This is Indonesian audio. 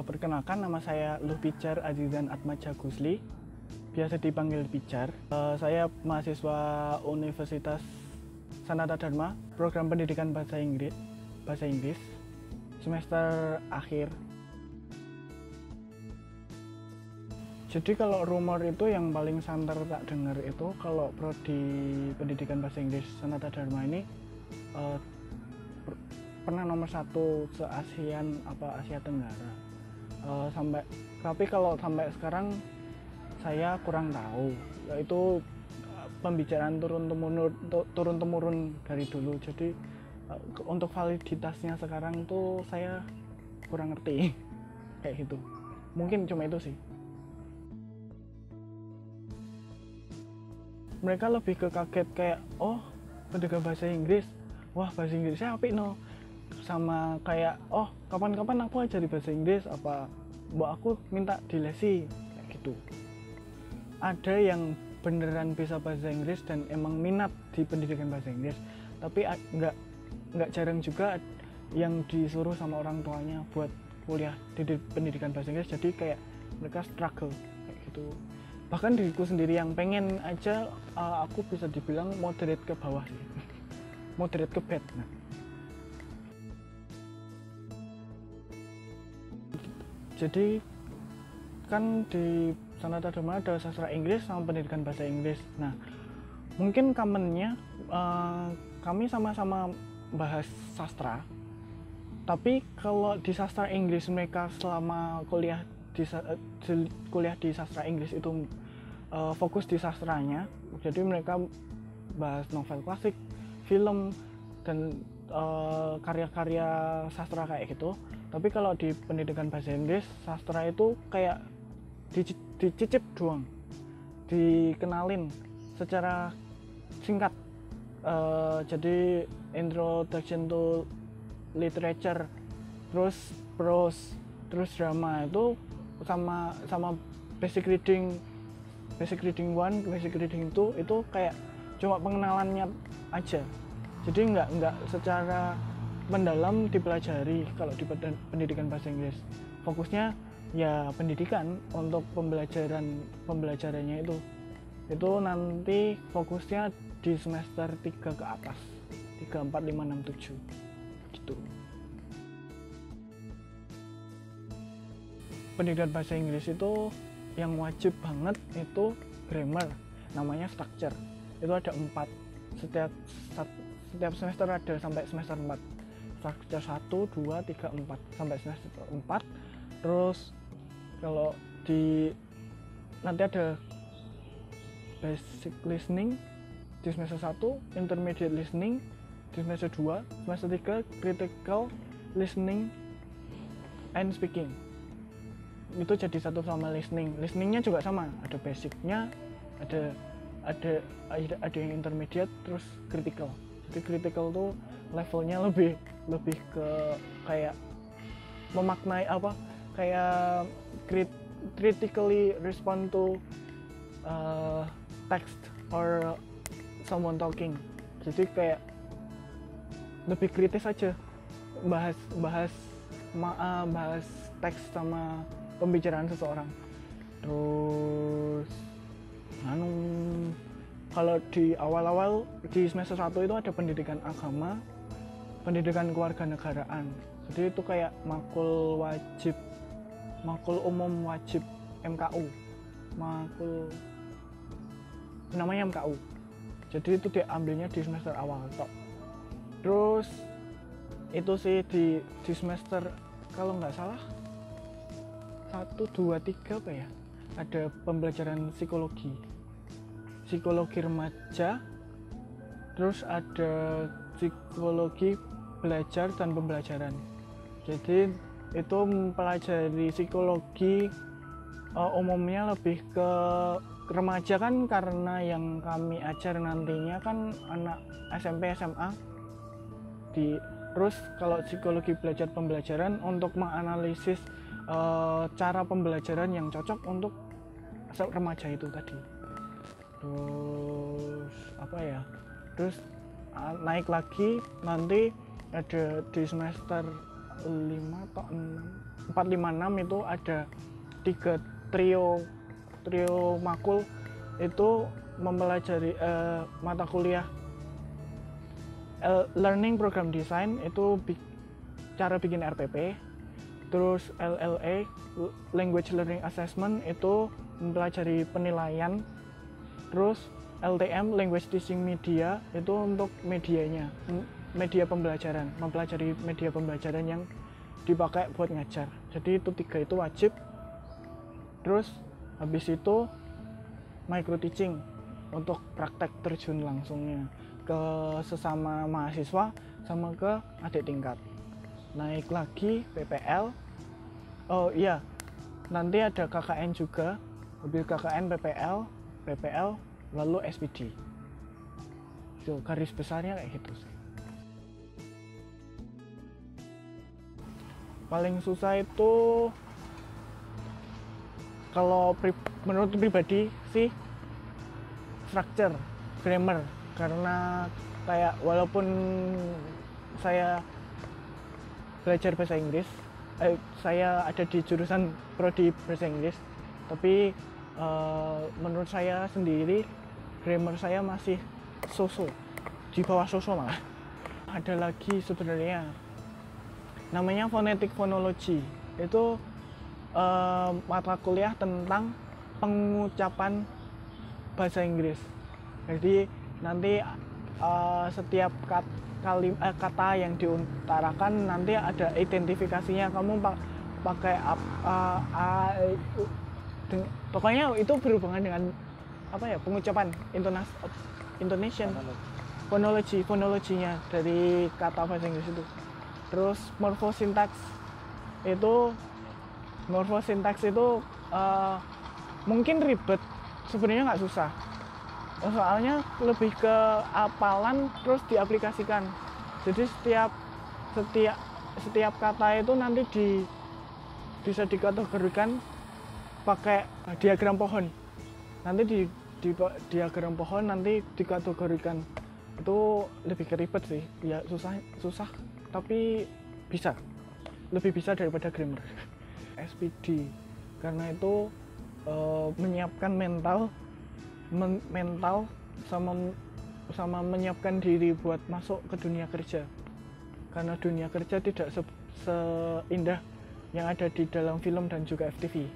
Perkenalkan, nama saya Luh Pijar Azizan Atmaja Gusli, biasa dipanggil Pijar. Saya mahasiswa Universitas Sanata Dharma, program pendidikan bahasa Inggris, semester akhir. Jadi kalau rumor itu yang paling santer tak dengar itu kalau prodi pendidikan bahasa Inggris Sanata Dharma ini pernah nomor 1 se-ASEAN Asia Tenggara. Tapi kalau sampai sekarang saya kurang tahu. Yaitu pembicaraan turun temurun dari dulu. Jadi untuk validitasnya sekarang tuh saya kurang ngerti. Kayak gitu. Mungkin cuma itu sih. Mereka lebih ke kaget kayak, oh pendidikan bahasa Inggris, wah bahasa Inggrisnya apik no. Sama kayak, oh kapan-kapan aku ajar di bahasa Inggris, apa mbak aku minta dilesi, kayak gitu. Ada yang beneran bisa bahasa Inggris dan emang minat di pendidikan bahasa Inggris, tapi nggak jarang juga yang disuruh sama orang tuanya buat kuliah di pendidikan bahasa Inggris, jadi kayak mereka struggle kayak gitu. Bahkan diriku sendiri yang pengen aja, aku bisa dibilang moderate ke bawah sih. Moderate ke bad. Nah. Jadi kan di Sanata Dharma ada sastra Inggris sama pendidikan bahasa Inggris. Nah, mungkin commonnya kami sama-sama bahas sastra, tapi kalau di sastra Inggris mereka selama kuliah di sastra Inggris itu fokus di sastranya, jadi mereka bahas novel klasik, film, dan karya-karya sastra kayak gitu. Tapi kalau di pendidikan bahasa Inggris, sastra itu kayak dicicip doang, dikenalin secara singkat. Jadi introduction to literature, terus prose, terus drama itu sama basic reading 1, basic reading 2 itu kayak cuma pengenalannya aja. Jadi nggak secara mendalam dipelajari kalau di pendidikan bahasa Inggris. Fokusnya ya pendidikan untuk pembelajarannya itu nanti fokusnya di semester 3 ke atas, 3, 4, 5, 6, 7 gitu. Pendidikan bahasa Inggris itu yang wajib banget itu grammar, namanya structure. Itu ada 4, setiap semester ada sampai semester 4. Structure 1, 2, 3, 4 sampai semester 4. Terus kalau nanti ada basic listening di semester 1, intermediate listening di semester 2, semester 3 critical listening and speaking. Itu jadi satu sama listeningnya juga sama, ada basicnya, ada yang intermediate, terus critical. Jadi critical tuh levelnya lebih ke kayak memaknai apa, kayak critically respond to text or someone talking. Jadi kayak lebih kritis aja, bahas teks sama pembicaraan seseorang. Terus kalau di awal-awal di semester 1 itu ada pendidikan agama, pendidikan kewarganegaraan. Jadi itu kayak makul umum wajib MKU. Namanya MKU. Jadi itu diambilnya di semester awal tok. Terus itu sih di semester kalau nggak salah 1, 2, 3 apa ya, ada pembelajaran psikologi remaja, terus ada psikologi belajar dan pembelajaran. Jadi itu mempelajari psikologi umumnya lebih ke remaja kan, karena yang kami ajar nantinya kan anak SMP SMA. Terus kalau psikologi belajar pembelajaran untuk menganalisis cara pembelajaran yang cocok untuk remaja itu tadi. Terus apa ya, terus naik lagi nanti ada di semester 5 atau 6, 4, 5, 6 itu ada 3 trio makul itu mempelajari mata kuliah Learning Program Design itu cara bikin RPP, terus LLA Language Learning Assessment itu mempelajari penilaian, terus LTM Language Teaching Media itu untuk medianya, media pembelajaran, mempelajari media pembelajaran yang dipakai buat ngajar. Jadi itu 3 itu wajib. Terus habis itu micro teaching untuk praktek terjun langsungnya ke sesama mahasiswa sama ke adik tingkat. Naik lagi PPL. Oh iya, nanti ada KKN juga. Habis KKN PPL lalu SPD. Itu garis besarnya kayak gitu sih. Paling susah itu kalau menurut pribadi sih structure, grammar, karena kayak walaupun saya belajar bahasa Inggris, saya ada di jurusan prodi bahasa Inggris, tapi menurut saya sendiri grammar saya masih so-so, di bawah so-so malah. Ada lagi sebenarnya namanya phonetic phonology, itu mata kuliah tentang pengucapan bahasa Inggris. Jadi nanti setiap kata yang diutarakan nanti ada identifikasinya, kamu pakai pokoknya itu berhubungan dengan apa ya, pengucapan, intonation, fonologinya dari kata bahasa Inggris itu. Terus morfosintaks itu mungkin ribet, sebenarnya nggak susah, soalnya lebih ke hafalan terus diaplikasikan. Jadi setiap kata itu nanti bisa dikategorikan pakai diagram pohon. Nanti di diagram pohon nanti dikategorikan. Itu lebih keribet sih, ya susah tapi lebih bisa daripada grammar. SPD karena itu menyiapkan mental sama menyiapkan diri buat masuk ke dunia kerja, karena dunia kerja tidak seindah yang ada di dalam film dan juga FTV.